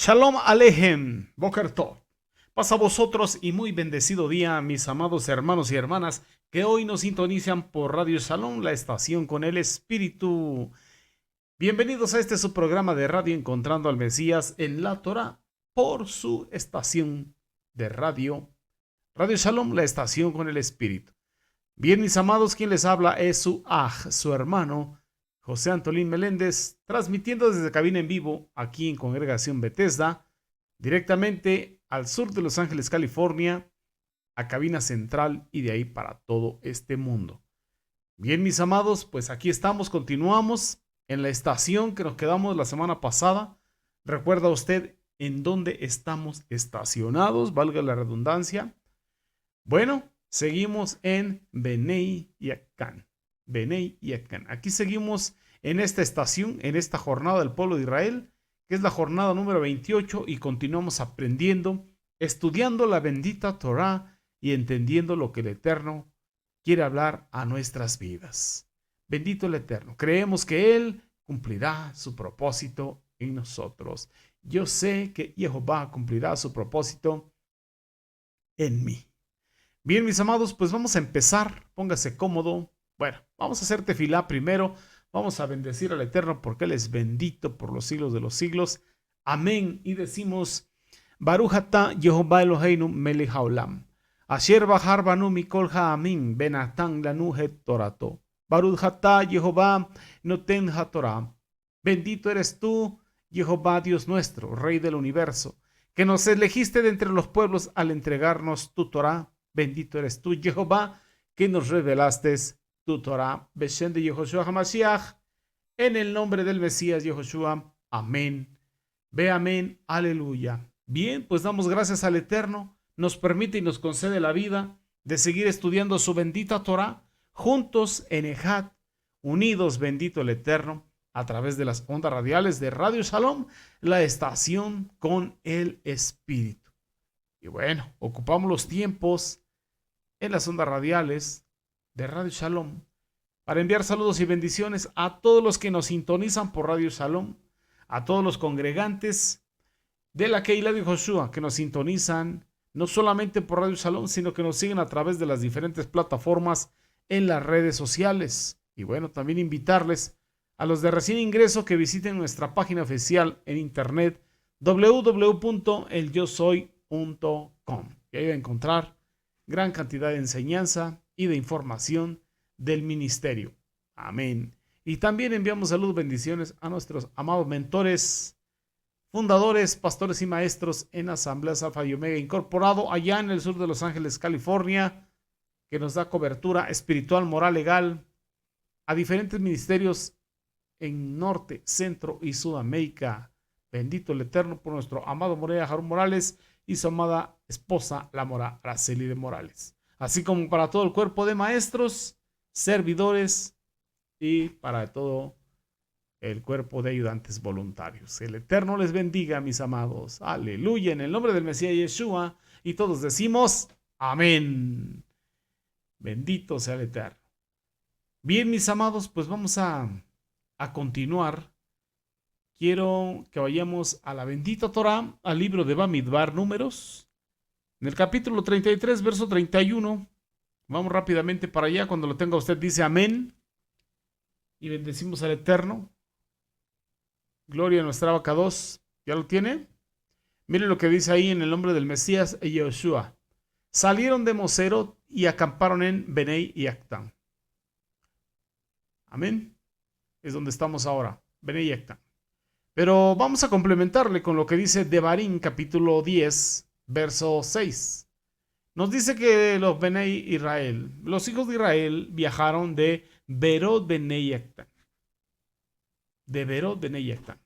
Shalom Alejem, Boker Tov. Pasa a vosotros y muy bendecido día, mis amados hermanos y hermanas que hoy nos sintonizan por Radio Shalom, la estación con el Espíritu. Bienvenidos a este su programa de radio Encontrando al Mesías en la Torah por su estación de radio, Radio Shalom, la estación con el Espíritu. Bien, mis amados, quien les habla es su hermano, José Antolín Meléndez, transmitiendo desde cabina en vivo aquí en Congregación Bethesda, directamente al sur de Los Ángeles, California, a cabina central y de ahí para todo este mundo. Bien, mis amados, pues aquí estamos, continuamos en la estación que nos quedamos la semana pasada. ¿Recuerda usted en dónde estamos estacionados? Valga la redundancia. Bueno, seguimos en Benei Yakan. Benei Yakan. Aquí seguimos en esta estación, en esta jornada del pueblo de Israel, que es la jornada número 28, y continuamos aprendiendo, estudiando la bendita Torah y entendiendo lo que el Eterno quiere hablar a nuestras vidas. Bendito el Eterno. Creemos que Él cumplirá su propósito en nosotros. Yo sé que Jehová cumplirá su propósito en mí. Bien, mis amados, pues vamos a empezar. Póngase cómodo. Bueno, vamos a hacer tefilá primero. Vamos a bendecir al Eterno porque Él es bendito por los siglos de los siglos. Amén. Y decimos, Baruch atah Jehová Eloheinu melech haolam. Asher bahar banu mikol ha'amim benatan lanu het torato. Baruch atah Jehová noten hatorah. Bendito eres tú, Jehová Dios nuestro, Rey del universo, que nos elegiste de entre los pueblos al entregarnos tu Torah. Bendito eres tú, Jehová, que nos revelaste tu Torah. Beshem de Yehoshua HaMashiach, en el nombre del Mesías Yehoshua. Amén. Ve amén. Aleluya. Bien, pues damos gracias al Eterno. Nos permite y nos concede la vida de seguir estudiando su bendita Torah juntos en Ejad, unidos, bendito el Eterno, a través de las ondas radiales de Radio Shalom, la estación con el Espíritu. Y bueno, ocupamos los tiempos en las ondas radiales de Radio Shalom para enviar saludos y bendiciones a todos los que nos sintonizan por Radio Shalom, a todos los congregantes de la Keilah de Joshua que nos sintonizan no solamente por Radio Shalom, sino que nos siguen a través de las diferentes plataformas en las redes sociales. Y bueno, también invitarles a los de recién ingreso que visiten nuestra página oficial en internet www.elyosoy.com, y ahí va a encontrar gran cantidad de enseñanza y de información del ministerio. Amén. Y también enviamos saludos, bendiciones a nuestros amados mentores, fundadores, pastores y maestros en Asambleas Alfa y Omega Incorporado allá en el sur de Los Ángeles, California, que nos da cobertura espiritual, moral, legal a diferentes ministerios en Norte, Centro y Sudamérica. Bendito el Eterno por nuestro amado Morea Jarón Morales y su amada esposa, la Mora Araceli de Morales. Así como para todo el cuerpo de maestros, servidores y para todo el cuerpo de ayudantes voluntarios. El Eterno les bendiga, mis amados. Aleluya, en el nombre del Mesías Yeshua. Y todos decimos, amén. Bendito sea el Eterno. Bien, mis amados, pues vamos a continuar. Quiero que vayamos a la bendita Torah, al libro de Bamidbar, Números, en el capítulo 33, verso 31. Vamos rápidamente para allá. Cuando lo tenga usted dice amén y bendecimos al Eterno. Gloria a nuestra Abacados. ¿Ya lo tiene? Miren lo que dice ahí en el nombre del Mesías y Yeshua. Salieron de Moserot y acamparon en Benei Yakan. Amén. Es donde estamos ahora, Benei Yakan. Pero vamos a complementarle con lo que dice Devarim, capítulo 10, verso 6. Nos dice que los Benei Israel, los hijos de Israel, viajaron de Berot Benei Yakan. De Berot Benei Yakan.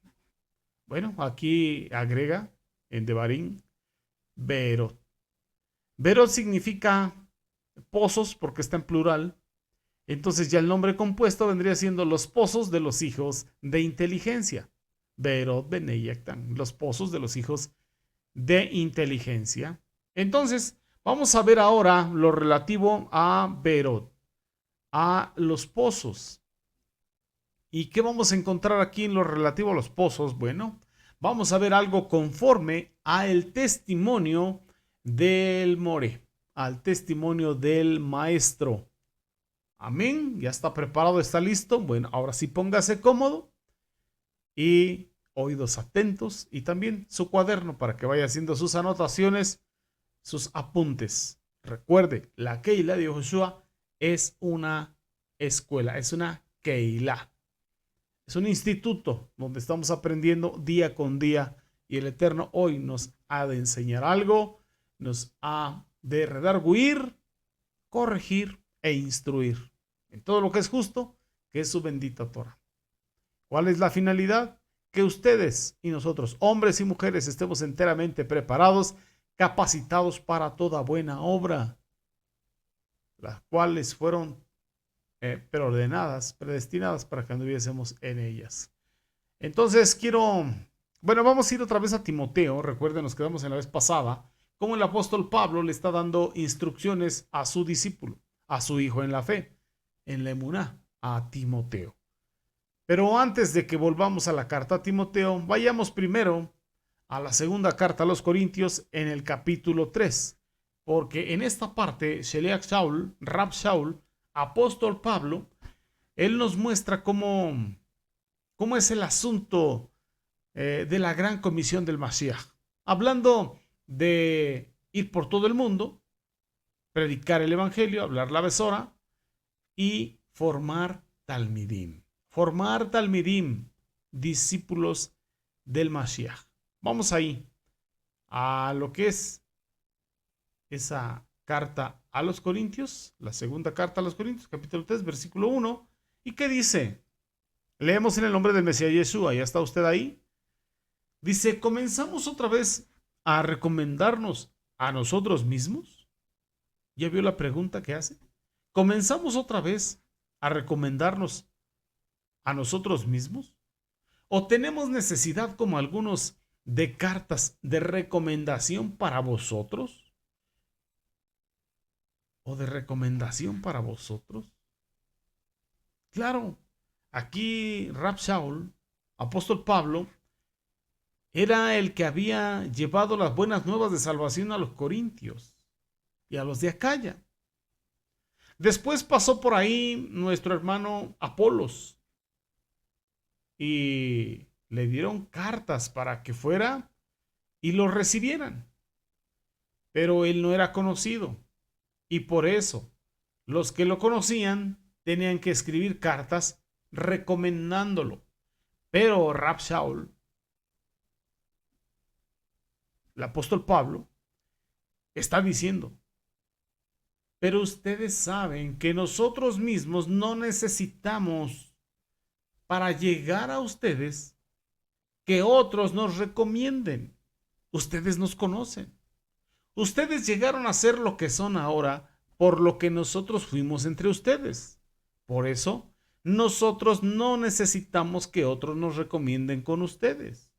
Bueno, aquí agrega en Devarim, Berot. Berot significa pozos porque está en plural. Entonces ya el nombre compuesto vendría siendo los pozos de los hijos de inteligencia. Berot Benei Yakan, los pozos de los hijos de inteligencia. Entonces, vamos a ver ahora lo relativo a Berot, a los pozos. ¿Y qué vamos a encontrar aquí en lo relativo a los pozos? Bueno, vamos a ver algo conforme al testimonio del More, al testimonio del Maestro. Amén. Ya está preparado, está listo. Bueno, ahora sí póngase cómodo y oídos atentos y también su cuaderno para que vaya haciendo sus anotaciones, sus apuntes. Recuerde, la Keilah de Yoshua es una escuela, es una Keilah. Es un instituto donde estamos aprendiendo día con día y el Eterno hoy nos ha de enseñar algo, nos ha de redarguir, corregir e instruir en todo lo que es justo, que es su bendita Torah. ¿Cuál es la finalidad? Que ustedes y nosotros, hombres y mujeres, estemos enteramente preparados, capacitados para toda buena obra, las cuales fueron preordenadas, predestinadas para que anduviésemos en ellas. Entonces vamos a ir otra vez a Timoteo. Recuerden, nos quedamos en la vez pasada, como el apóstol Pablo le está dando instrucciones a su discípulo, a su hijo en la fe, en la emuná, a Timoteo. Pero antes de que volvamos a la carta a Timoteo, vayamos primero a la segunda carta a los Corintios en el capítulo 3, porque en esta parte, Sheliach Shaul, Rab Shaul, apóstol Pablo, él nos muestra cómo es el asunto de la gran comisión del Mashiach. Hablando de ir por todo el mundo, predicar el evangelio, hablar la besora y formar talmidim. Formar talmidim, discípulos del Mashiach. Vamos ahí a lo que es esa carta a los Corintios, la segunda carta a los Corintios, capítulo 3, versículo 1. ¿Y qué dice? Leemos en el nombre del Mesías Yeshua. ¿Ya está usted ahí? Dice, ¿comenzamos otra vez a recomendarnos a nosotros mismos? ¿Ya vio la pregunta que hace? ¿Comenzamos otra vez a recomendarnos a nosotros mismos? ¿O tenemos necesidad, como algunos, de cartas de recomendación para vosotros? ¿O de recomendación para vosotros? Claro, aquí Rab Shaul, apóstol Pablo, era el que había llevado las buenas nuevas de salvación a los corintios y a los de Acaya. Después pasó por ahí nuestro hermano Apolos y le dieron cartas para que fuera y los recibieran. Pero él no era conocido y por eso los que lo conocían tenían que escribir cartas recomendándolo. Pero Rab Shaul, el apóstol Pablo, está diciendo, pero ustedes saben que nosotros mismos no necesitamos para llegar a ustedes que otros nos recomienden. Ustedes nos conocen. Ustedes llegaron a ser lo que son ahora por lo que nosotros fuimos entre ustedes. Por eso, nosotros no necesitamos que otros nos recomienden con ustedes.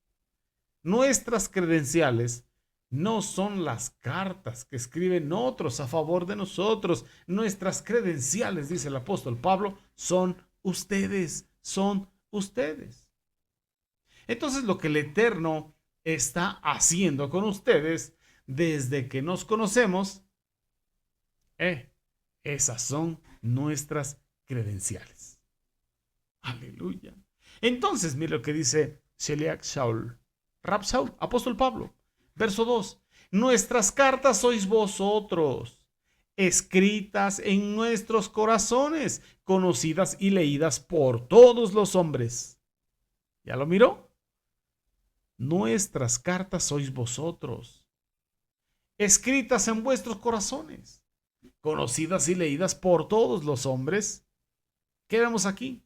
Nuestras credenciales no son las cartas que escriben otros a favor de nosotros. Nuestras credenciales, dice el apóstol Pablo, son ustedes, son ustedes. Entonces, lo que el Eterno está haciendo con ustedes desde que nos conocemos, esas son nuestras credenciales. Aleluya. Entonces, mire lo que dice Sheliach Shaul, Rab Shaul, apóstol Pablo. Verso 2. Nuestras cartas sois vosotros, escritas en nuestros corazones, conocidas y leídas por todos los hombres. ¿Ya lo miró? Nuestras cartas sois vosotros, escritas en vuestros corazones, conocidas y leídas por todos los hombres. ¿Qué vemos aquí?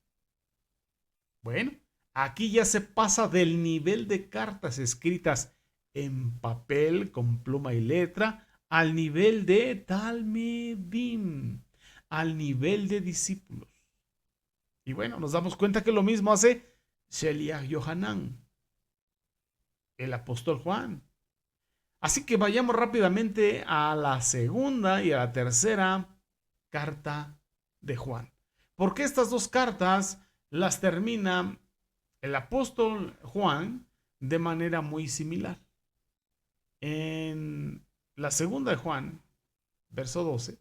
Bueno, aquí ya se pasa del nivel de cartas escritas en papel, con pluma y letra, al nivel de talmidim, al nivel de discípulos. Y bueno, nos damos cuenta que lo mismo hace Sheliach Yohanan, el apóstol Juan. Así que vayamos rápidamente a la segunda y a la tercera carta de Juan. Porque estas dos cartas las termina el apóstol Juan de manera muy similar. En la segunda de Juan, verso 12,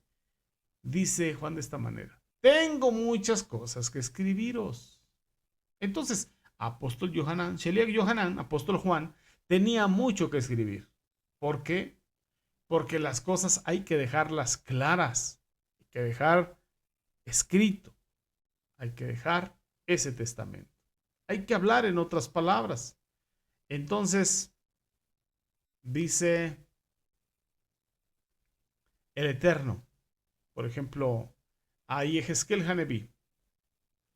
dice Juan de esta manera: tengo muchas cosas que escribiros. Entonces, apóstol Yohanan, Sheliach Yohanan, apóstol Juan, tenía mucho que escribir. ¿Por qué? Porque las cosas hay que dejarlas claras, hay que dejar escrito, hay que dejar ese testamento. Hay que hablar en otras palabras. Entonces, dice el Eterno, por ejemplo, a Yehezkel Haneví: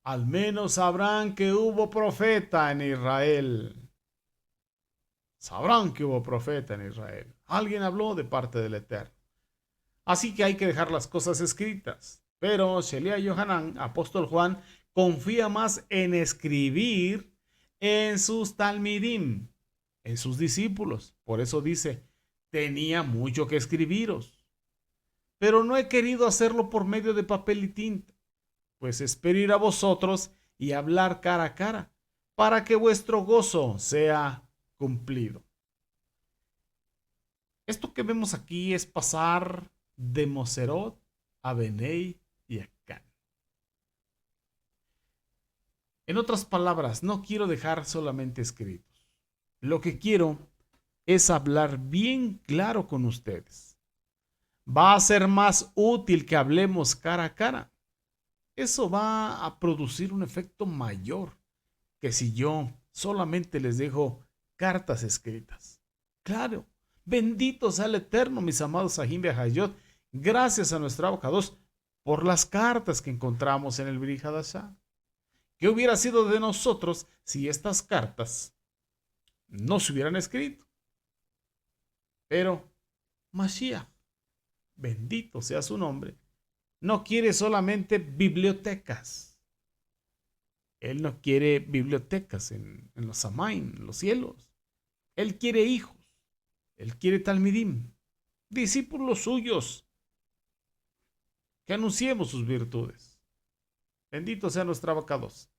al menos sabrán que hubo profeta en Israel. Sabrán que hubo profeta en Israel. Alguien habló de parte del Eterno. Así que hay que dejar las cosas escritas. Pero Sheliach Yohanan, apóstol Juan, confía más en escribir en sus talmidim, en sus discípulos. Por eso dice: tenía mucho que escribiros, pero no he querido hacerlo por medio de papel y tinta, pues espero ir a vosotros y hablar cara a cara, para que vuestro gozo sea cumplido. Esto que vemos aquí es pasar de Moserot a Benei y a Can. En otras palabras, no quiero dejar solamente escritos. Lo que quiero es hablar bien claro con ustedes. Va a ser más útil que hablemos cara a cara. Eso va a producir un efecto mayor que si yo solamente les dejo cartas escritas. Claro, bendito sea el Eterno, mis amados Sahim Behayot, gracias a nuestro Abacados por las cartas que encontramos en el Brit Hadashah. ¿Qué hubiera sido de nosotros si estas cartas no se hubieran escrito? Pero Mashiach, bendito sea su nombre, no quiere solamente bibliotecas. Él no quiere bibliotecas en los Samaim, en los cielos. Él quiere hijos. Él quiere talmidim, discípulos suyos, que anunciemos sus virtudes. Bendito sea nuestro Abacados.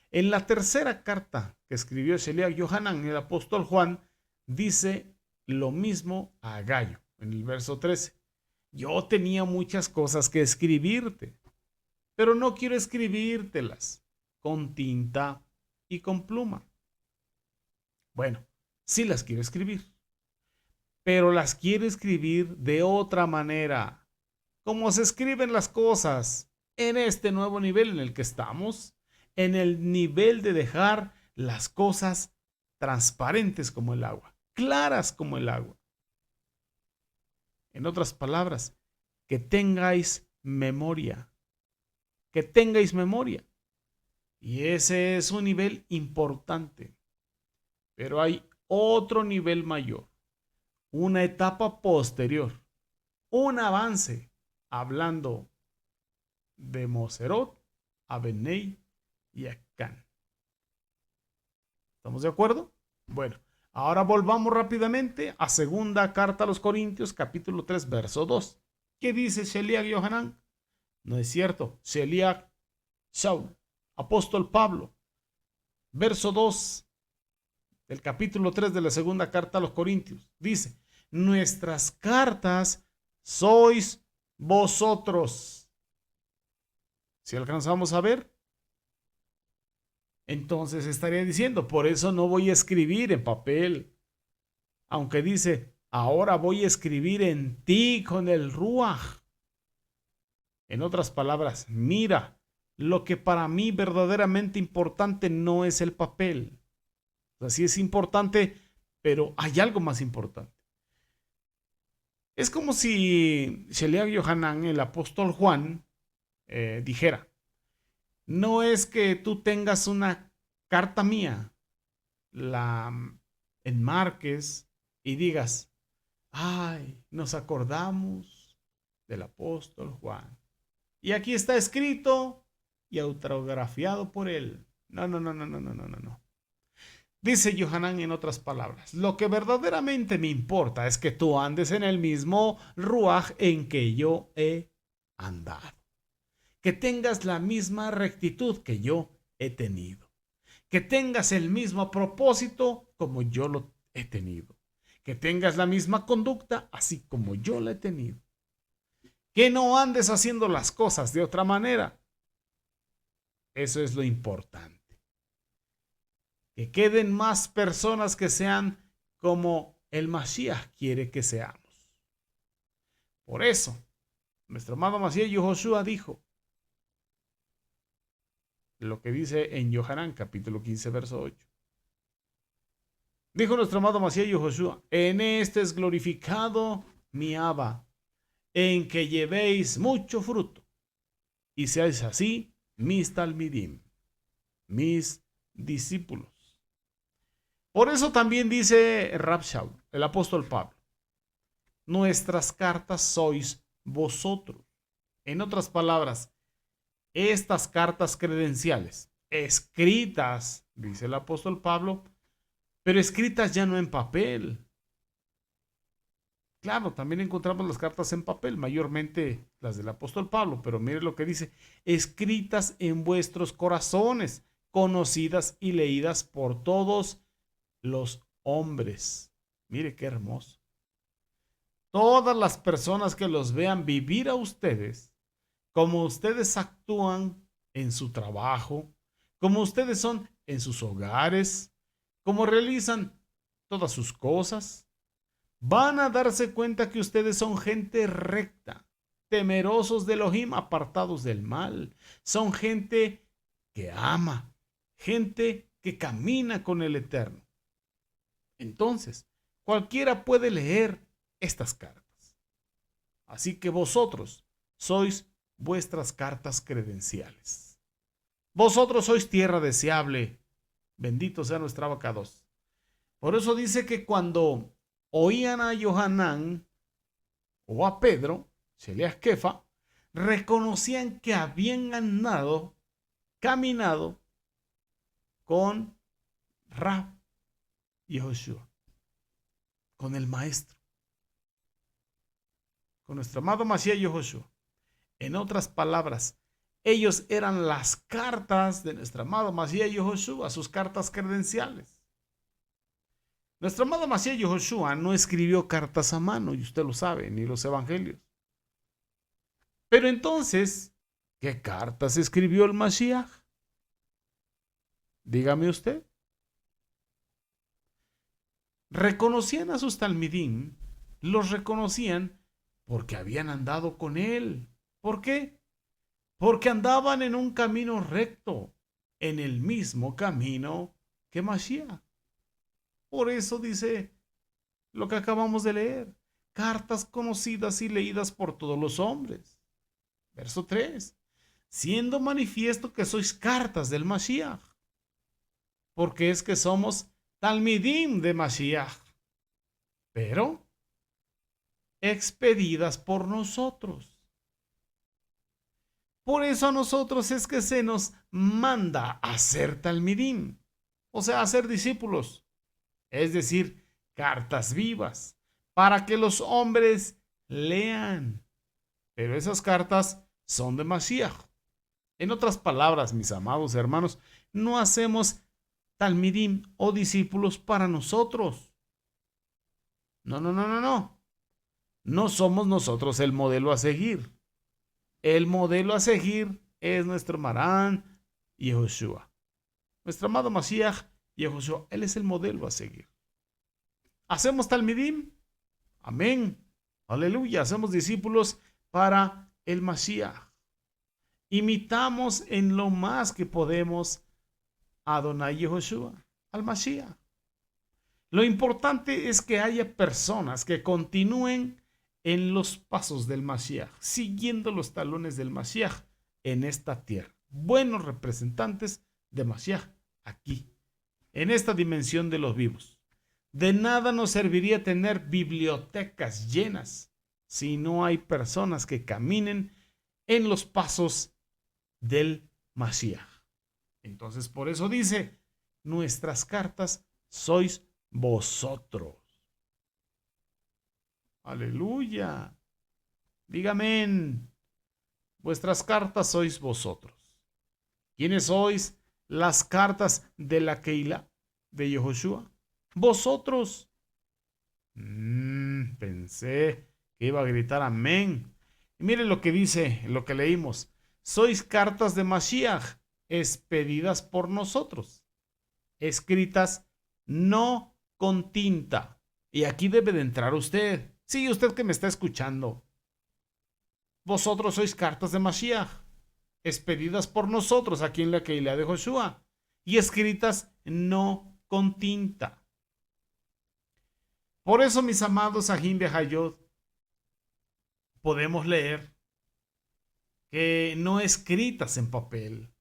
En la tercera carta que escribió Sheliach Yohanan, el apóstol Juan, dice lo mismo a Gallo, en el verso 13. Yo tenía muchas cosas que escribirte, pero no quiero escribírtelas con tinta y con pluma. Bueno, sí las quiero escribir, pero las quiero escribir de otra manera, como se escriben las cosas en este nuevo nivel en el que estamos, en el nivel de dejar las cosas transparentes como el agua, claras como el agua. En otras palabras, que tengáis memoria, que tengáis memoria. Y ese es un nivel importante. Pero hay otro nivel mayor, una etapa posterior, un avance, hablando de Moserot a Benei y a Can. ¿Estamos de acuerdo? Bueno, ahora volvamos rápidamente a segunda carta a los Corintios, capítulo 3, verso 2. ¿Qué dice Sheliach Yohanan? No es cierto. Sheliach Shaul, apóstol Pablo, verso 2 del capítulo 3 de la segunda carta a los Corintios. Dice: nuestras cartas sois vosotros. Si alcanzamos a ver, entonces estaría diciendo: por eso no voy a escribir en papel. Aunque dice: ahora voy a escribir en ti con el Ruach. En otras palabras, mira, lo que para mí verdaderamente importante no es el papel. O sea, sí es importante, pero hay algo más importante. Es como si Sheliach Yohanan, el apóstol Juan, dijera: no es que tú tengas una carta mía, la enmarques y digas: ay, nos acordamos del apóstol Juan. Y aquí está escrito y autografiado por él. No, no, no, no, no, no, no, no. Dice Yohanan en otras palabras: lo que verdaderamente me importa es que tú andes en el mismo ruaj en que yo he andado. Que tengas la misma rectitud que yo he tenido. Que tengas el mismo propósito como yo lo he tenido. Que tengas la misma conducta, así como yo la he tenido. Que no andes haciendo las cosas de otra manera. Eso es lo importante. Que queden más personas que sean como el Mashiach quiere que seamos. Por eso, nuestro amado Mashiach Yehoshua dijo lo que dice en Yohanan capítulo 15, verso 8. Dijo nuestro amado Mashiach Yehoshua: en este es glorificado mi Abba, en que llevéis mucho fruto, y seáis así mis talmidim, mis discípulos. Por eso también dice Rab Shaul, el apóstol Pablo: nuestras cartas sois vosotros. En otras palabras, estas cartas credenciales, escritas, dice el apóstol Pablo, pero escritas ya no en papel. Claro, también encontramos las cartas en papel, mayormente las del apóstol Pablo, pero mire lo que dice: escritas en vuestros corazones, conocidas y leídas por todos los hombres. Mire qué hermoso. Todas las personas que los vean vivir a ustedes, como ustedes actúan en su trabajo, como ustedes son en sus hogares, como realizan todas sus cosas, van a darse cuenta que ustedes son gente recta, temerosos de Elohim, apartados del mal. Son gente que ama, gente que camina con el Eterno. Entonces, cualquiera puede leer estas cartas. Así que vosotros sois vuestras cartas credenciales. Vosotros sois tierra deseable. Bendito sea nuestra abacados. Por eso dice que cuando oían a Yohanan o a Pedro, Sheliach Kefa, reconocían que habían andado, caminado con Rab Yehoshua, con el maestro, con nuestro amado Mashiach Yehoshua. En otras palabras, ellos eran las cartas de nuestro amado Mashiach Yehoshua, sus cartas credenciales. Nuestro amado Mashiach Yehoshua no escribió cartas a mano, y usted lo sabe, ni los evangelios. Pero entonces, ¿qué cartas escribió el Mashiach? Dígame usted. Reconocían a sus talmidim, los reconocían porque habían andado con él. ¿Por qué? Porque andaban en un camino recto, en el mismo camino que Mashiach. Por eso dice lo que acabamos de leer: cartas conocidas y leídas por todos los hombres. Verso 3. Siendo manifiesto que sois cartas del Mashiach, porque es que somos talmidim de Mashiach, pero expedidas por nosotros. Por eso a nosotros es que se nos manda a ser talmidim, o sea, a ser discípulos, es decir, cartas vivas, para que los hombres lean. Pero esas cartas son de Mashiach. En otras palabras, mis amados hermanos, no hacemos talmidim o discípulos para nosotros. No, no, no, no, no. No somos nosotros el modelo a seguir. El modelo a seguir es nuestro Marán Yehoshua. Nuestro amado Mashiach Yehoshua, él es el modelo a seguir. ¿Hacemos talmidim? Amén. Aleluya. Hacemos discípulos para el Mashiach. Imitamos en lo más que podemos a Adonai Yehoshua, al Mashiach. Lo importante es que haya personas que continúen en los pasos del Mashiach, siguiendo los talones del Mashiach en esta tierra. Buenos representantes de Mashiach aquí, en esta dimensión de los vivos. De nada nos serviría tener bibliotecas llenas si no hay personas que caminen en los pasos del Mashiach. Entonces, por eso dice: nuestras cartas sois vosotros. Aleluya. Dígame, vuestras cartas sois vosotros. ¿Quiénes sois las cartas de la Keilah de Yehoshua? Vosotros, pensé que iba a gritar amén. Y miren lo que dice, lo que leímos. Sois cartas de Mashiach, expedidas por nosotros, escritas no con tinta. Y aquí debe de entrar usted. Sí, usted que me está escuchando. Vosotros sois cartas de Mashiach, expedidas por nosotros aquí en la Keilah de Joshua, y escritas no con tinta. Por eso, mis amados Ahim Behayot, podemos leer que no escritas en papel,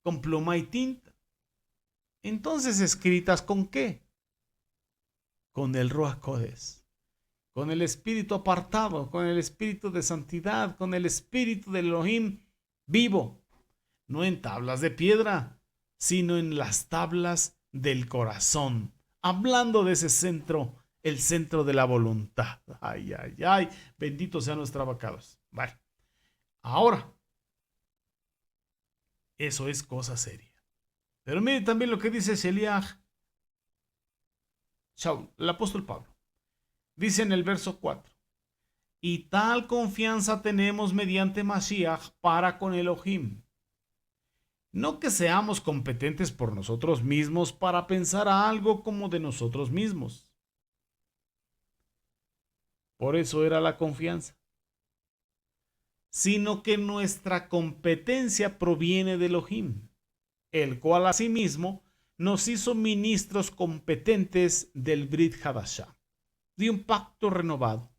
con pluma y tinta. Entonces, ¿escritas con qué? Con el Ruach Kodesh, con el espíritu apartado, con el espíritu de santidad, con el espíritu del Elohim vivo, no en tablas de piedra, sino en las tablas del corazón, hablando de ese centro, el centro de la voluntad. Ay, ay, ay, bendito sea nuestro abacados. Vale, ahora, eso es cosa seria. Pero mire también lo que dice Sheliach Shaul, el apóstol Pablo. Dice en el verso 4, y tal confianza tenemos mediante Mashiach para con Elohim. No que seamos competentes por nosotros mismos para pensar algo como de nosotros mismos. Por eso era la confianza. Sino que nuestra competencia proviene de Elohim, el cual asimismo nos hizo ministros competentes del Brit Hadashah, de un pacto renovado,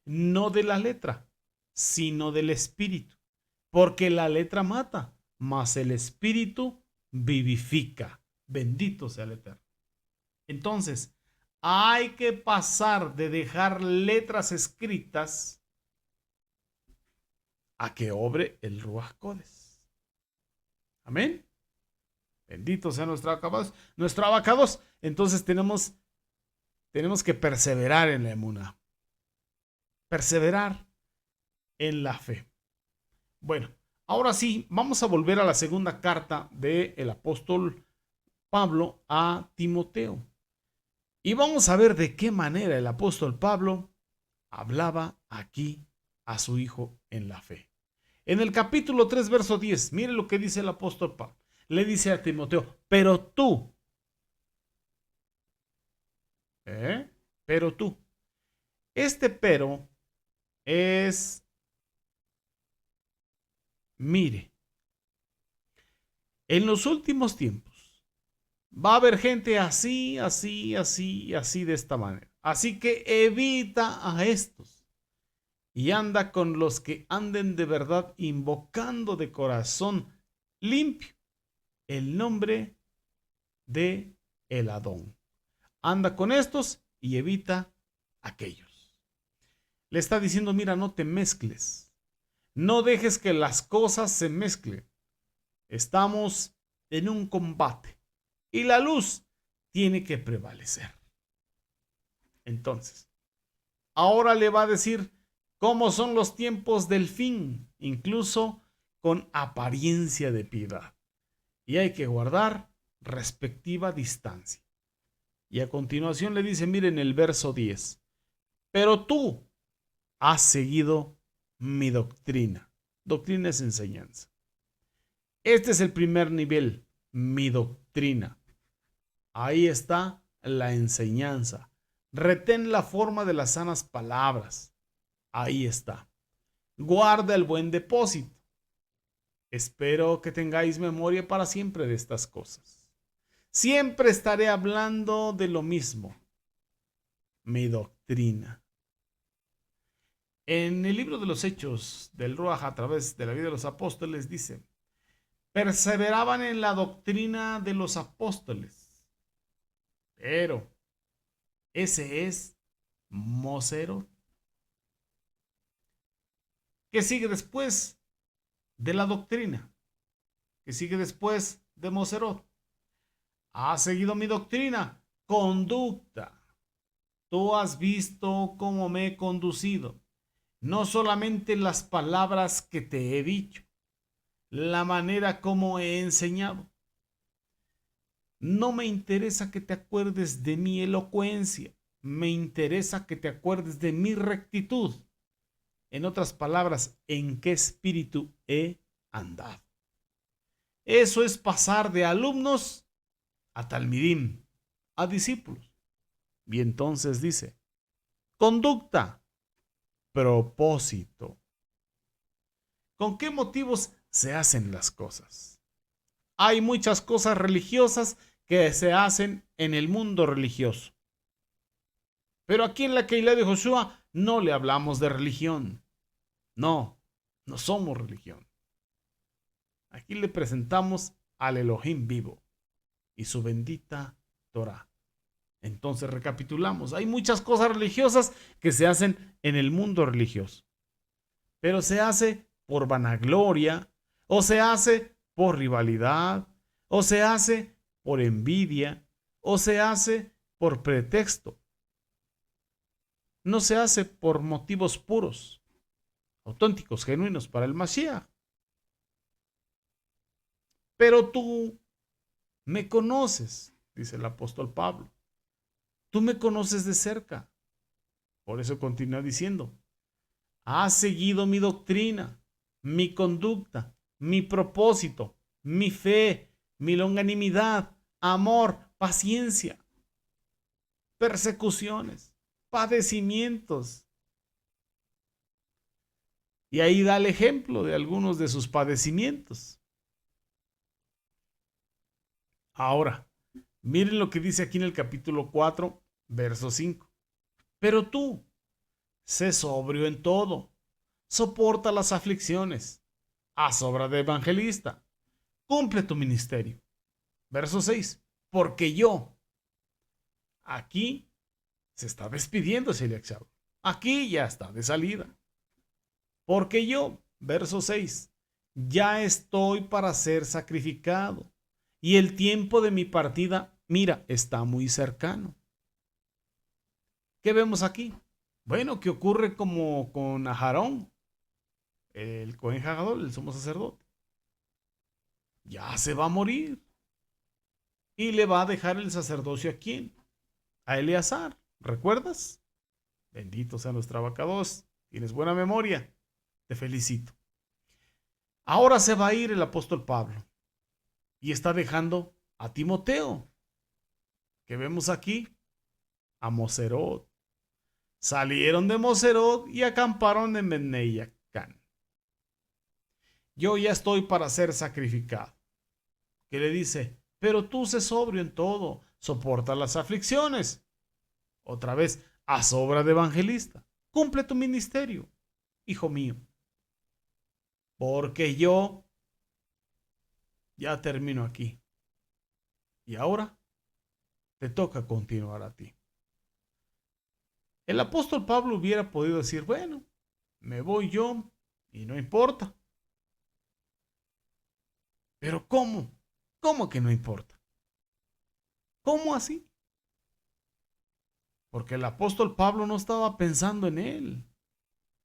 no de la letra, sino del espíritu, porque la letra mata, mas el espíritu vivifica. Bendito sea el Eterno. Entonces, hay que pasar de dejar letras escritas a que obre el Ruach Kodesh. Amén. Bendito sea nuestro abacados. Entonces tenemos que perseverar en la emuná. Perseverar en la fe. Bueno, ahora sí, vamos a volver a la segunda carta del apóstol Pablo a Timoteo. Y vamos a ver de qué manera el apóstol Pablo hablaba aquí a su hijo en la fe. En el capítulo 3, verso 10, mire lo que dice el apóstol Pablo. Le dice a Timoteo, pero tú, pero tú. Este pero es, mire, en los últimos tiempos va a haber gente así, así, así, así de esta manera. Así que evita a estos y anda con los que anden de verdad invocando de corazón limpio el nombre de el Adón. Anda con estos y evita aquellos. Le está diciendo, mira, no te mezcles. No dejes que las cosas se mezclen. Estamos en un combate y la luz tiene que prevalecer. Entonces, ahora le va a decir cómo son los tiempos del fin, incluso con apariencia de piedad. Y hay que guardar respectiva distancia. Y a continuación le dice, miren el verso 10, pero tú has seguido mi doctrina. Doctrina es enseñanza. Este es el primer nivel, mi doctrina. Ahí está la enseñanza. Retén la forma de las sanas palabras. Ahí está. Guarda el buen depósito. Espero que tengáis memoria para siempre de estas cosas. Siempre estaré hablando de lo mismo. Mi doctrina. En el libro de los Hechos del Ruach a través de la vida de los apóstoles dice, perseveraban en la doctrina de los apóstoles. Pero ese es Moserot. ¿Qué sigue después de la doctrina? ¿Qué sigue después de Moserot? Ha seguido mi doctrina, conducta. Tú has visto cómo me he conducido. No solamente las palabras que te he dicho, la manera como he enseñado. No me interesa que te acuerdes de mi elocuencia, me interesa que te acuerdes de mi rectitud. En otras palabras, ¿en qué espíritu he andado? Eso es pasar de alumnos a talmidim, a discípulos. Y entonces dice, conducta, propósito. ¿Con qué motivos se hacen las cosas? Hay muchas cosas religiosas que se hacen en el mundo religioso. Pero aquí en la Keilah de Joshua no le hablamos de religión. No, no somos religión. Aquí le presentamos al Elohim vivo y su bendita Torah. Entonces recapitulamos. Hay muchas cosas religiosas que se hacen en el mundo religioso. Pero se hace por vanagloria, o se hace por rivalidad, o se hace por envidia, o se hace por pretexto. No se hace por motivos puros, auténticos, genuinos para el Mashiach. Pero tú me conoces, dice el apóstol Pablo. Tú me conoces de cerca. Por eso continúa diciendo, has seguido mi doctrina, mi conducta, mi propósito, mi fe, mi longanimidad, amor, paciencia, persecuciones, padecimientos. Y ahí da el ejemplo de algunos de sus padecimientos. Ahora, miren lo que dice aquí en el capítulo 4, verso 5. Pero tú, sé sobrio en todo, soporta las aflicciones, haz obra de evangelista, cumple tu ministerio. Verso 6. Porque yo, aquí se está despidiendo Celiac Chao. Aquí ya está de salida. Porque yo, verso 6, ya estoy para ser sacrificado y el tiempo de mi partida, mira, está muy cercano. ¿Qué vemos aquí? Bueno, ¿qué ocurre como con Aarón, el Cohen Hagadol, el sumo sacerdote? Ya se va a morir y le va a dejar el sacerdocio a quién? A Eleazar, ¿recuerdas? Bendito sea nuestro abacados, tienes buena memoria, te felicito. Ahora se va a ir el apóstol Pablo y está dejando a Timoteo, que vemos aquí, a Moserot. Salieron de Moserot y acamparon en Beneyacán. Yo ya estoy para ser sacrificado. Que le dice, pero tú sé sobrio en todo, soporta las aflicciones. Otra vez, haz obra de evangelista, cumple tu ministerio, hijo mío. Porque yo ya termino aquí. Y ahora te toca continuar a ti. El apóstol Pablo hubiera podido decir, bueno, me voy yo y no importa. Pero ¿cómo? ¿Cómo que no importa? ¿Cómo así? Porque el apóstol Pablo no estaba pensando en él.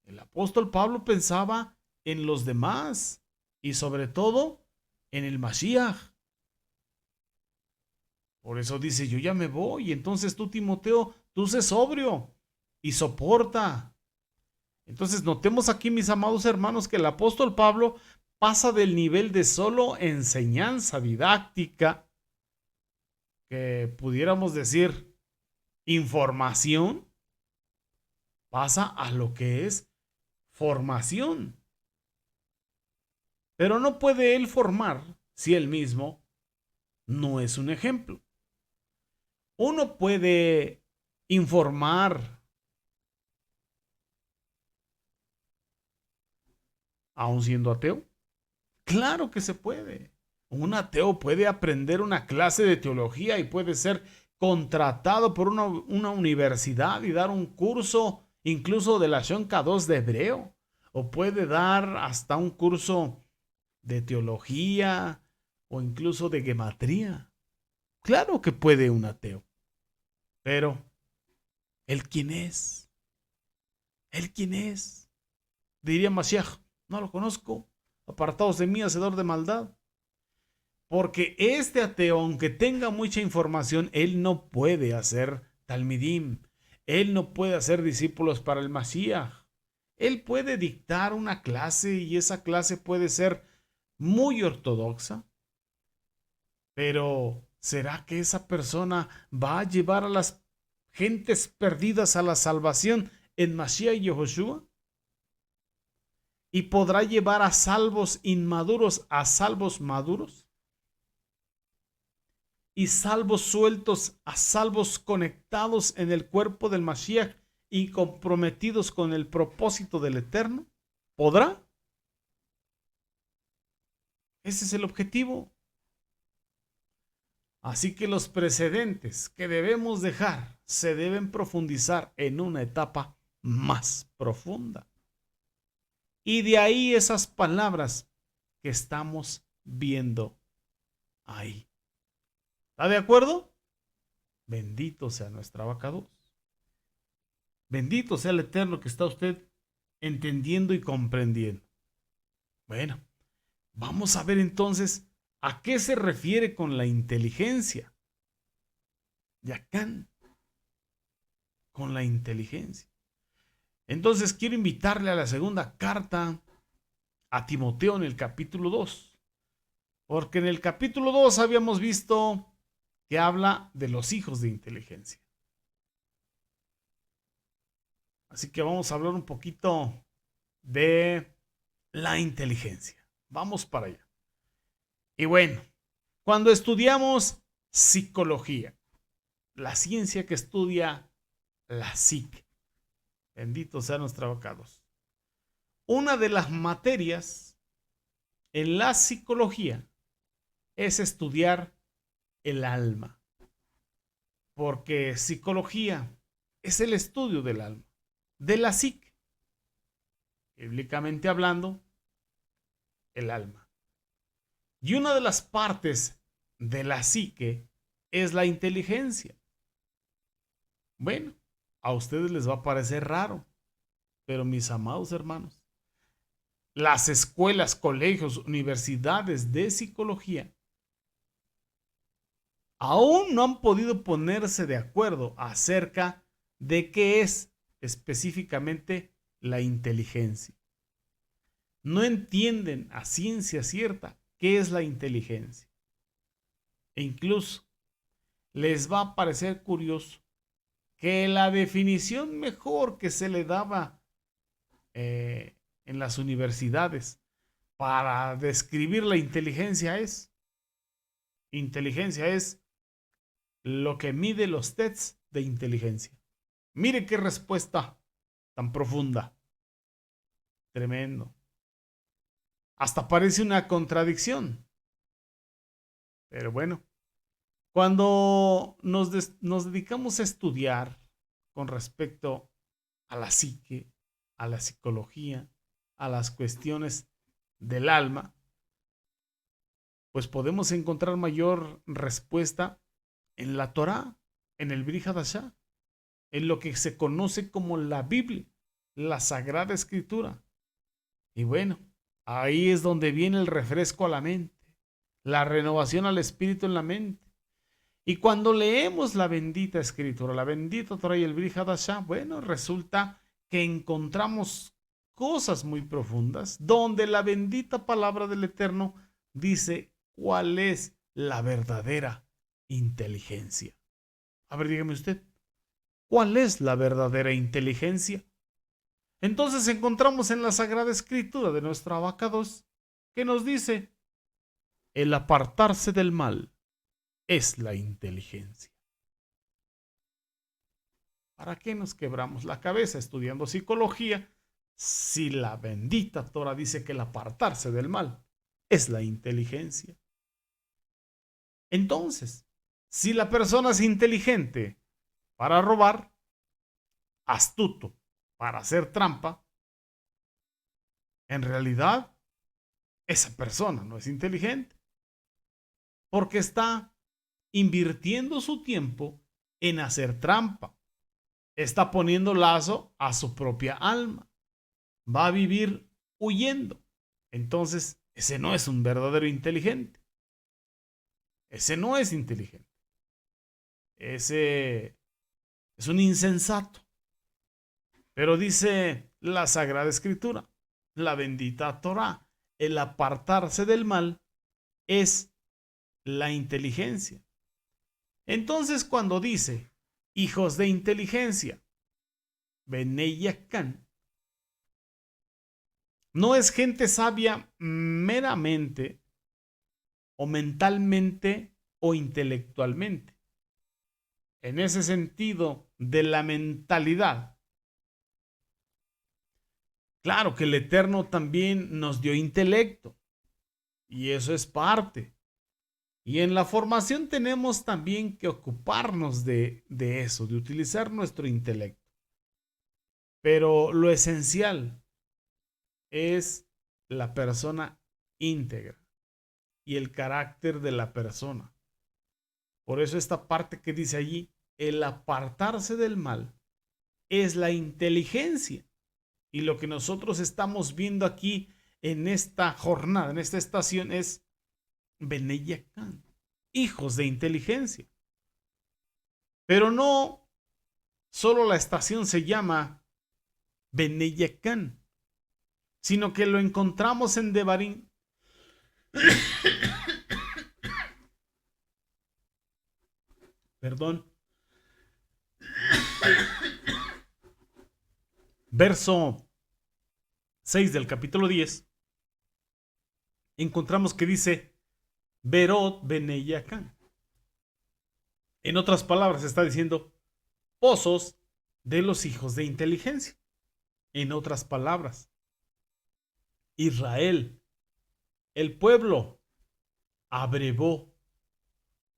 El apóstol Pablo pensaba en los demás y sobre todo en el Mashiach. Por eso dice, yo ya me voy. Y entonces tú, Timoteo, tú sé sobrio y soporta. Entonces notemos aquí, mis amados hermanos, que el apóstol Pablo pasa del nivel de solo enseñanza didáctica, que pudiéramos decir información, pasa a lo que es formación. Pero no puede él formar si él mismo no es un ejemplo. Uno puede informar aún siendo ateo. Claro que se puede. Un ateo puede aprender una clase de teología y puede ser contratado por una universidad y dar un curso incluso de la Shon K2 de hebreo. O puede dar hasta un curso de teología o incluso de gematría. Claro que puede un ateo. Pero, ¿él quién es? ¿Él quién es? Diría Mashiach, no lo conozco. Apartados de mí, hacedor de maldad. Porque este ateo, aunque tenga mucha información, él no puede hacer talmidim. Él no puede hacer discípulos para el Mashiach. Él puede dictar una clase y esa clase puede ser muy ortodoxa, pero ¿será que esa persona va a llevar a las gentes perdidas a la salvación en Mashiach y Yehoshua? ¿Y podrá llevar a salvos inmaduros a salvos maduros? ¿Y salvos sueltos a salvos conectados en el cuerpo del Mashiach y comprometidos con el propósito del Eterno? ¿Podrá? Ese es el objetivo. Así que los precedentes que debemos dejar se deben profundizar en una etapa más profunda. Y de ahí esas palabras que estamos viendo ahí. ¿Está de acuerdo? Bendito sea nuestra abacados. Bendito sea el Eterno que está usted entendiendo y comprendiendo. Bueno, vamos a ver entonces a qué se refiere con la inteligencia. Yacán, con la inteligencia. Entonces quiero invitarle a la segunda carta a Timoteo en el capítulo 2. Porque en el capítulo 2 habíamos visto que habla de los hijos de inteligencia. Así que vamos a hablar un poquito de la inteligencia. Vamos para allá. Y bueno, cuando estudiamos psicología, la ciencia que estudia la psique, bendito sea nuestro abacados, una de las materias en la psicología es estudiar el alma. Porque psicología es el estudio del alma, de la psique. Bíblicamente hablando, el alma. Y una de las partes de la psique es la inteligencia. Bueno, a ustedes les va a parecer raro, pero mis amados hermanos, las escuelas, colegios, universidades de psicología aún no han podido ponerse de acuerdo acerca de qué es específicamente la inteligencia. No entienden a ciencia cierta qué es la inteligencia. E incluso les va a parecer curioso que la definición mejor que se le daba en las universidades para describir la inteligencia es lo que mide los tests de inteligencia. Mire qué respuesta tan profunda. Tremendo. Hasta parece una contradicción. Pero bueno, cuando nos dedicamos a estudiar con respecto a la psique, a la psicología, a las cuestiones del alma, pues podemos encontrar mayor respuesta en la Torá, en el Brit Hadashah, en lo que se conoce como la Biblia, la Sagrada Escritura. Y bueno, ahí es donde viene el refresco a la mente, la renovación al espíritu en la mente. Y cuando leemos la bendita Escritura, la bendita Torá y el Brit Hadashah, bueno, resulta que encontramos cosas muy profundas, donde la bendita palabra del Eterno dice cuál es la verdadera inteligencia. A ver, dígame usted, ¿cuál es la verdadera inteligencia? Entonces encontramos en la Sagrada Escritura de nuestro Abacados que nos dice, el apartarse del mal es la inteligencia. ¿Para qué nos quebramos la cabeza estudiando psicología si la bendita Torah dice que el apartarse del mal es la inteligencia? Entonces, si la persona es inteligente para robar, astuto para hacer trampa, en realidad esa persona no es inteligente, porque está invirtiendo su tiempo en hacer trampa, está poniendo lazo a su propia alma, va a vivir huyendo. Entonces, ese no es un verdadero inteligente. Ese no es inteligente. Ese es un insensato. Pero dice la Sagrada Escritura, la bendita Torá, el apartarse del mal es la inteligencia. Entonces, cuando dice hijos de inteligencia, Benei Yakan, no es gente sabia meramente o mentalmente o intelectualmente. En ese sentido de la mentalidad, claro que el Eterno también nos dio intelecto y eso es parte. Y en la formación tenemos también que ocuparnos de eso, de utilizar nuestro intelecto. Pero lo esencial es la persona íntegra y el carácter de la persona. Por eso esta parte que dice allí, el apartarse del mal es la inteligencia. Y lo que nosotros estamos viendo aquí en esta jornada, en esta estación, es Benei Yakan, hijos de inteligencia. Pero no solo la estación se llama Benei Yakan, sino que lo encontramos en Devarim. Perdón. Verso 6 del capítulo 10. Encontramos que dice Berot Benei Yakan. En otras palabras, está diciendo pozos de los hijos de inteligencia. En otras palabras, Israel, el pueblo, abrevó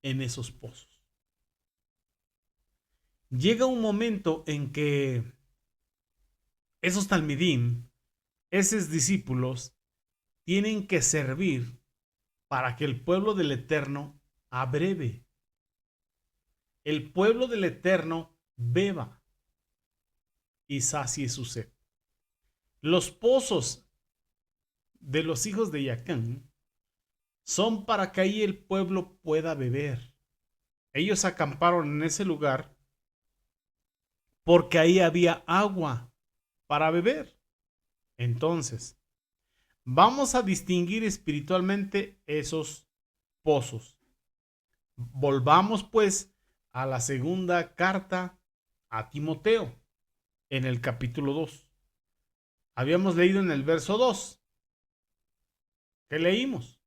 en esos pozos. Llega un momento en que esos talmidim, esos discípulos, tienen que servir para que el pueblo del Eterno abreve. El pueblo del Eterno beba y sacie su sed. Los pozos de los hijos de Yacán son para que ahí el pueblo pueda beber. Ellos acamparon en ese lugar porque ahí había agua para beber. Entonces, vamos a distinguir espiritualmente esos pozos. Volvamos pues a la segunda carta a Timoteo, en el capítulo 2. Habíamos leído en el verso 2. ¿Qué leímos?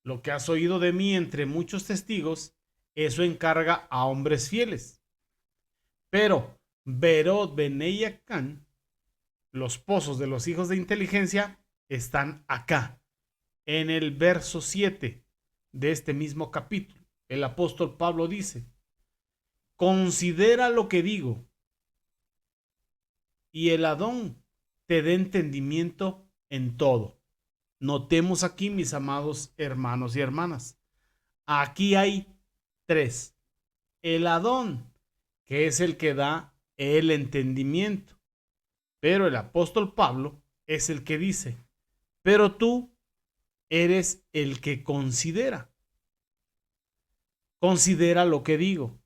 Lo que has oído de mí entre muchos testigos, eso encarga a hombres fieles. Pero Berot Benei Yakan, los pozos de los hijos de inteligencia, están acá, en el verso 7 de este mismo capítulo. El apóstol Pablo dice, considera lo que digo, y el Adón te dé entendimiento en todo. Notemos aquí, mis amados hermanos y hermanas, aquí hay tres. El Adón, que es el que da el entendimiento. Pero el apóstol Pablo es el que dice, pero tú eres el que considera. Considera lo que digo,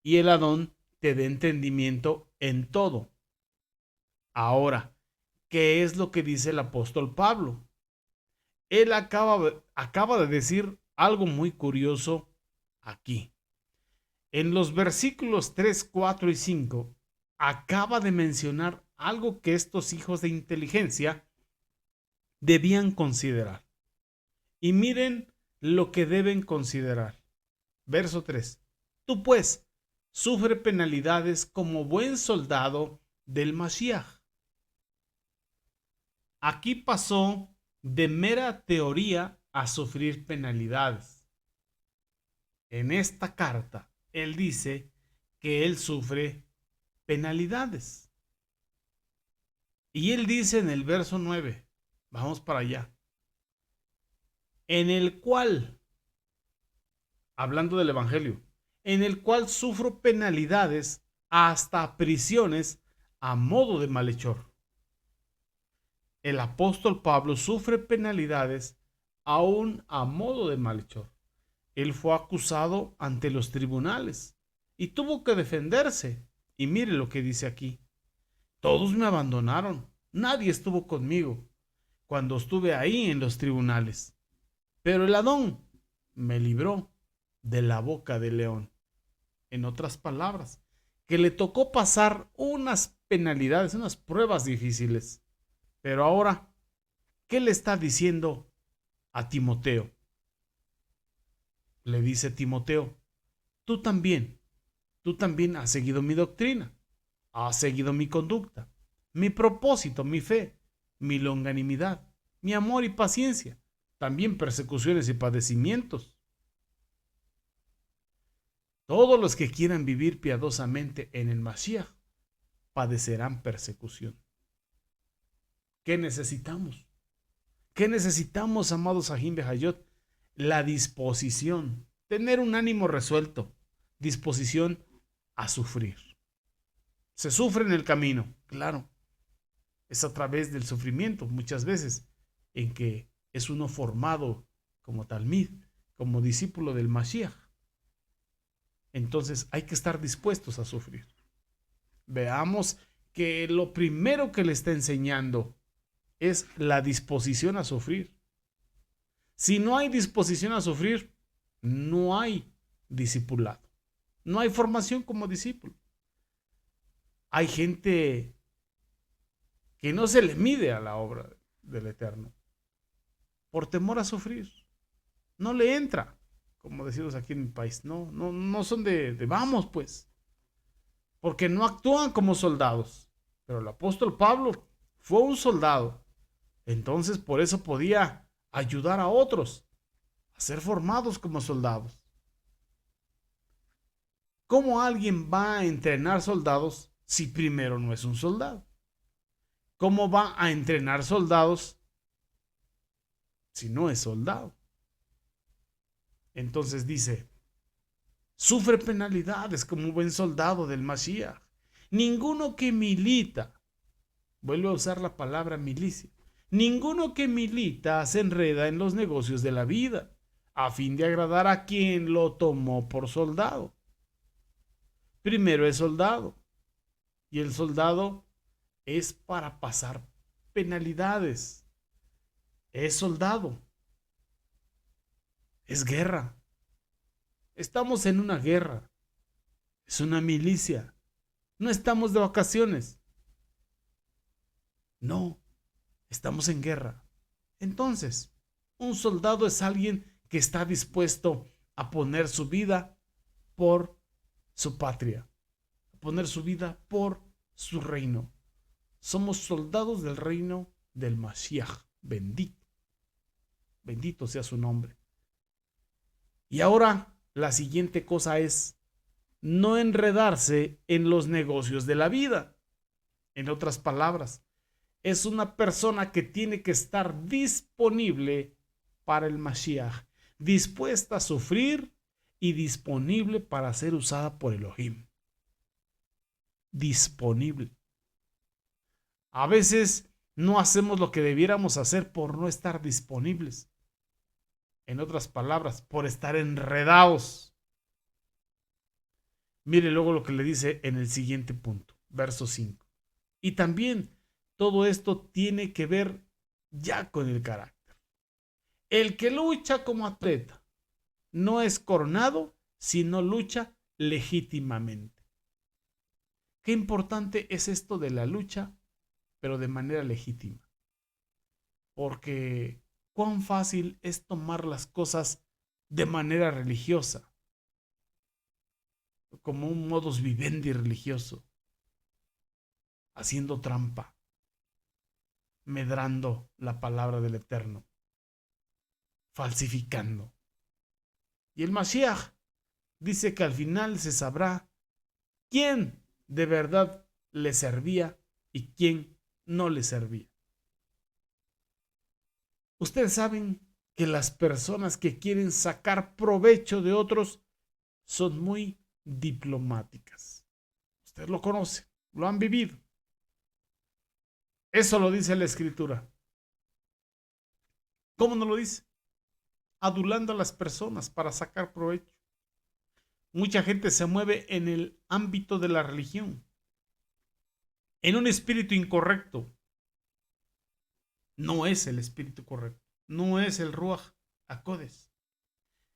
y el Adón te dé entendimiento en todo. Ahora, ¿qué es lo que dice el apóstol Pablo? Él acaba de decir algo muy curioso aquí. En los versículos 3, 4 y 5, acaba de mencionar algo que estos hijos de inteligencia debían considerar. Y miren lo que deben considerar. Verso 3. Tú pues, sufre penalidades como buen soldado del Mashiach. Aquí pasó de mera teoría a sufrir penalidades. En esta carta, él dice que él sufre penalidades. Y él dice en el verso 9, vamos para allá, en el cual, hablando del Evangelio, en el cual sufro penalidades hasta prisiones a modo de malhechor. El apóstol Pablo sufre penalidades aún a modo de malhechor. Él fue acusado ante los tribunales y tuvo que defenderse. Y mire lo que dice aquí. Todos me abandonaron. Nadie estuvo conmigo cuando estuve ahí en los tribunales. Pero el Adón me libró de la boca del león. En otras palabras, que le tocó pasar unas penalidades, unas pruebas difíciles. Pero ahora, ¿qué le está diciendo a Timoteo? Le dice Timoteo, tú también has seguido mi doctrina, has seguido mi conducta, mi propósito, mi fe, mi longanimidad, mi amor y paciencia, también persecuciones y padecimientos. Todos los que quieran vivir piadosamente en el Mashiach padecerán persecución. ¿Qué necesitamos? ¿Qué necesitamos, amados Ajim Behayot? La disposición, tener un ánimo resuelto, disposición a sufrir. Se sufre en el camino, claro. Es a través del sufrimiento, muchas veces, en que es uno formado como talmid, como discípulo del Mashiach. Entonces hay que estar dispuestos a sufrir. Veamos que lo primero que le está enseñando es la disposición a sufrir. Si no hay disposición a sufrir, no hay discipulado. No hay formación como discípulo. Hay gente que no se le mide a la obra del Eterno por temor a sufrir. No le entra, como decimos aquí en mi país. No son de vamos, pues. Porque no actúan como soldados. Pero el apóstol Pablo fue un soldado. Entonces por eso podía ayudar a otros a ser formados como soldados. ¿Cómo alguien va a entrenar soldados si primero no es un soldado? ¿Cómo va a entrenar soldados si no es soldado? Entonces dice, sufre penalidades como un buen soldado del Mashiach. Ninguno que milita, vuelve a usar la palabra milicia, ninguno que milita se enreda en los negocios de la vida, a fin de agradar a quien lo tomó por soldado. Primero es soldado, y el soldado es para pasar penalidades. Es soldado. Es guerra. Estamos en una guerra. Es una milicia. No estamos de vacaciones. No, estamos en guerra. Entonces, un soldado es alguien que está dispuesto a poner su vida por su patria, a poner su vida por su reino. Somos soldados del reino del Mashiach. Bendito. Bendito sea su nombre. Y ahora la siguiente cosa es no enredarse en los negocios de la vida. En otras palabras, es una persona que tiene que estar disponible para el Mashiach, dispuesta a sufrir y disponible para ser usada por Elohim. Disponible. A veces no hacemos lo que debiéramos hacer por no estar disponibles. En otras palabras, por estar enredados. Mire luego lo que le dice en el siguiente punto, verso 5. Y también todo esto tiene que ver ya con el carácter. El que lucha como atleta no es coronado si no lucha legítimamente. Qué importante es esto de la lucha, pero de manera legítima. Porque cuán fácil es tomar las cosas de manera religiosa, como un modus vivendi religioso, haciendo trampa, medrando la palabra del Eterno, falsificando. Y el Mashiach dice que al final se sabrá quién de verdad le servía y quién no le servía. Ustedes saben que las personas que quieren sacar provecho de otros son muy diplomáticas. Usted lo conoce, lo han vivido. Eso lo dice la Escritura. ¿Cómo no lo dice? adulando a las personas para sacar provecho. Mucha gente se mueve en el ámbito de la religión, en un espíritu incorrecto. No es el espíritu correcto, no es el Ruach HaKodesh.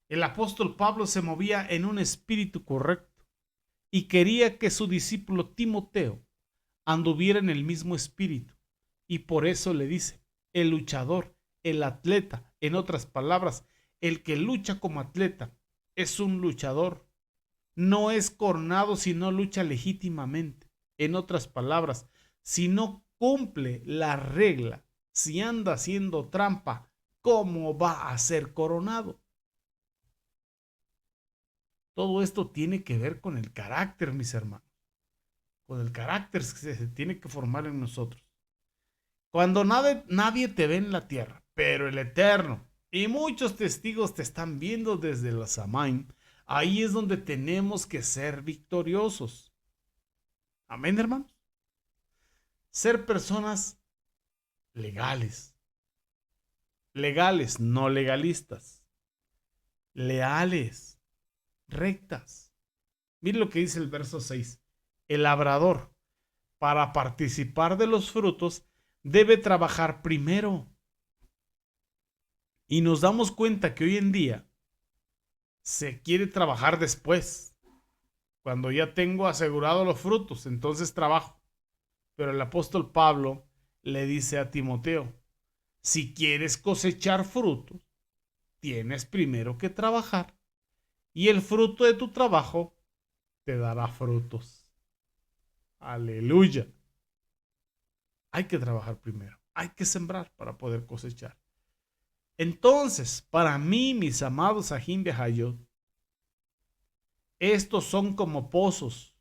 El apóstol Pablo se movía en un espíritu correcto y quería que su discípulo Timoteo anduviera en el mismo espíritu. Y por eso le dice, el luchador, el atleta, en otras palabras, el que lucha como atleta es un luchador. No es coronado si no lucha legítimamente. En otras palabras, si no cumple la regla, si anda haciendo trampa, ¿cómo va a ser coronado? Todo esto tiene que ver con el carácter, mis hermanos. Con el carácter que se tiene que formar en nosotros. Cuando nadie te ve en la tierra, pero el Eterno y muchos testigos te están viendo desde la Samaim, ahí es donde tenemos que ser victoriosos. Amén, hermanos. Ser personas legales. Legales, no legalistas. Leales, rectas. Miren lo que dice el verso 6. El labrador, para participar de los frutos, debe trabajar primero. Y nos damos cuenta que hoy en día se quiere trabajar después. Cuando ya tengo asegurado los frutos, entonces trabajo. Pero el apóstol Pablo le dice a Timoteo, si quieres cosechar frutos, tienes primero que trabajar. Y el fruto de tu trabajo te dará frutos. Aleluya. Hay que trabajar primero. Hay que sembrar para poder cosechar. Entonces, para mí, mis amados Ajim Behayot, estos son como pozos,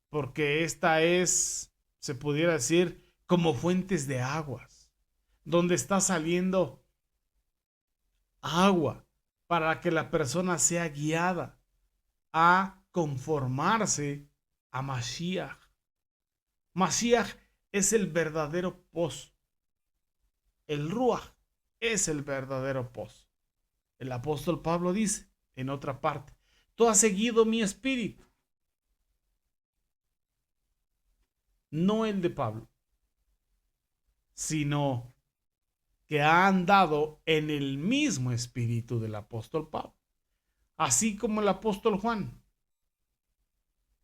porque esta es, se pudiera decir, como fuentes de aguas, donde está saliendo agua para que la persona sea guiada a conformarse a Mashiach. Mashiach es el verdadero pozo. El Ruach es el verdadero pozo. El apóstol Pablo dice en otra parte, tú has seguido mi espíritu. No el de Pablo, sino que ha andado en el mismo espíritu del apóstol Pablo. Así como el apóstol Juan.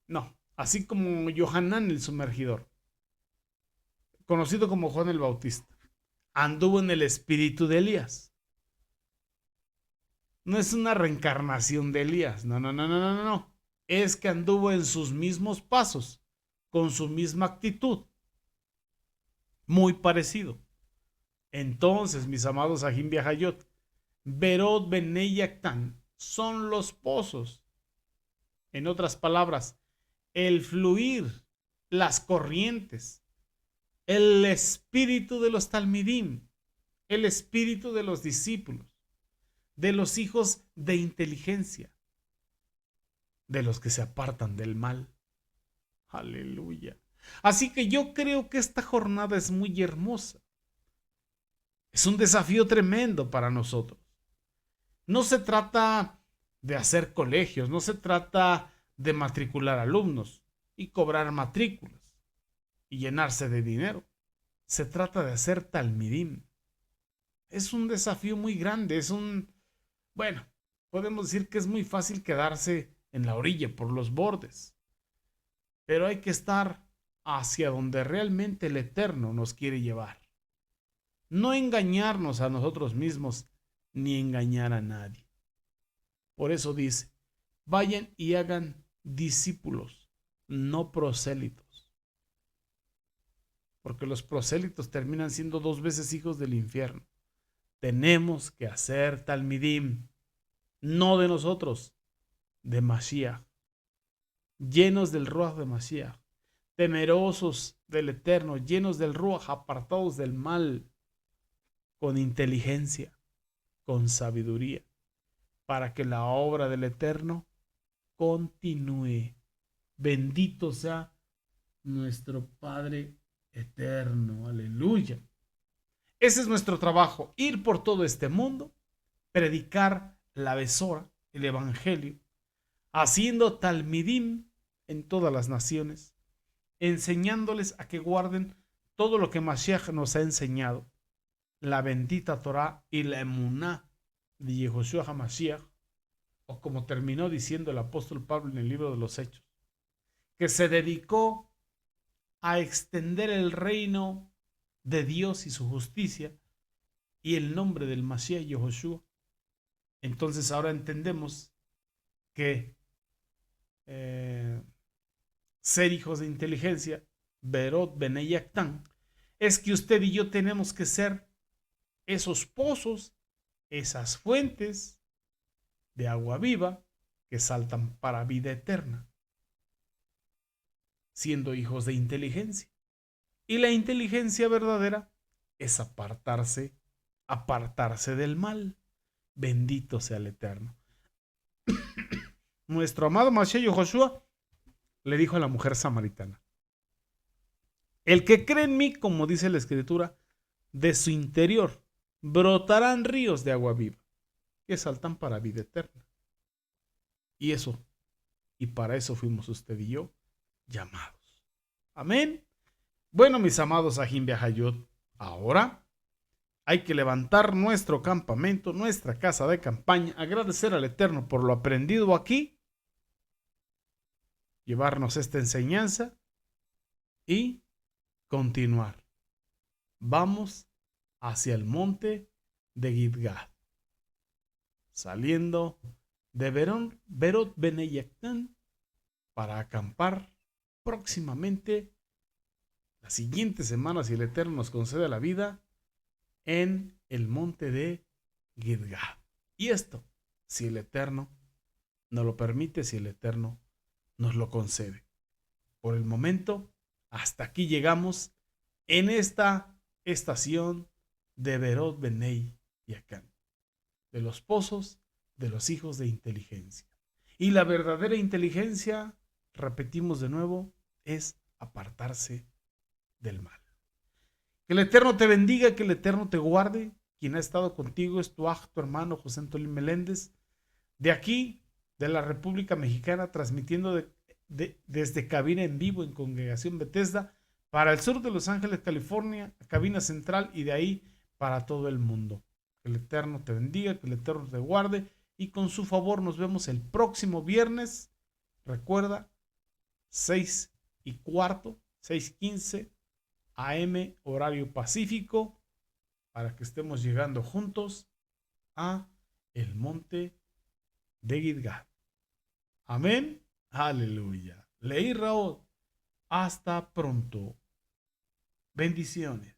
No, así como Yohanan el sumergidor, conocido como Juan el Bautista, anduvo en el espíritu de Elías. No es una reencarnación de Elías, no. Es que anduvo en sus mismos pasos, con su misma actitud, muy parecido. Entonces, mis amados Ajim Behayot, Berot Benei Yaktan son los pozos. En otras palabras, el fluir, las corrientes, el espíritu de los talmidim, el espíritu de los discípulos, de los hijos de inteligencia, de los que se apartan del mal. Aleluya. Así que yo creo que esta jornada es muy hermosa. Es un desafío tremendo para nosotros. No se trata de hacer colegios, no se trata de matricular alumnos y cobrar matrículas y llenarse de dinero. Se trata de hacer talmidim. Es un desafío muy grande, bueno, podemos decir que es muy fácil quedarse en la orilla, por los bordes, pero hay que estar hacia donde realmente el Eterno nos quiere llevar. No engañarnos a nosotros mismos ni engañar a nadie. Por eso dice, vayan y hagan discípulos, no prosélitos. Porque los prosélitos terminan siendo 2 veces hijos del infierno. Tenemos que hacer talmidim, no de nosotros, de Mashiach, llenos del Ruach de Mashiach, temerosos del Eterno, llenos del Ruach, apartados del mal, con inteligencia, con sabiduría, para que la obra del Eterno continúe. Bendito sea nuestro Padre eterno. Aleluya. Ese es nuestro trabajo, ir por todo este mundo predicar la besora, el evangelio, haciendo talmidim en todas las naciones, enseñándoles a que guarden todo lo que Mashiach nos ha enseñado, la bendita Torah y la emuná de Yehoshua HaMashiach, o como terminó diciendo el apóstol Pablo en el libro de los Hechos, que se dedicó a extender el reino de Dios y su justicia y el nombre del Mashiach Yehoshua. Entonces ahora entendemos que ser hijos de inteligencia, Berot Bene Yaktán, es que usted y yo tenemos que ser esos pozos, esas fuentes de agua viva que saltan para vida eterna, siendo hijos de inteligencia. Y la inteligencia verdadera es apartarse del mal. Bendito sea el Eterno. Nuestro amado Mashiach Joshua le dijo a la mujer samaritana: el que cree en mí, como dice la Escritura, de su interior brotarán ríos de agua viva que saltan para vida eterna. Y eso, y para eso fuimos usted y yo llamados. Amén. Bueno, mis amados Ajim Behayot, ahora hay que levantar nuestro campamento, nuestra casa de campaña, agradecer al Eterno por lo aprendido aquí, llevarnos esta enseñanza y continuar. Vamos hacia el monte de Gidgad, saliendo de Berot Bene Yaktán para acampar próximamente la siguiente semana, si el Eterno nos concede la vida, en el monte de Gidgad. Y esto, si el Eterno nos lo permite, si el Eterno nos lo concede. Por el momento, hasta aquí llegamos en esta estación de Berot Bene Yaktán, de los pozos de los hijos de inteligencia. Y la verdadera inteligencia, repetimos de nuevo, es apartarse del mal. Que el Eterno te bendiga, que el Eterno te guarde. Quien ha estado contigo es tu hermano José Antolín Meléndez, de aquí, de la República Mexicana, transmitiendo desde cabina en vivo en Congregación Bethesda para el sur de Los Ángeles, California, cabina central, y de ahí para todo el mundo. Que el Eterno te bendiga, que el Eterno te guarde, y con su favor nos vemos el próximo viernes. Recuerda, 6:15, 6:15 AM, horario pacífico, para que estemos llegando juntos a el monte de Gidgad. Amén. Aleluya. Leí Raúl. Hasta pronto. Bendiciones.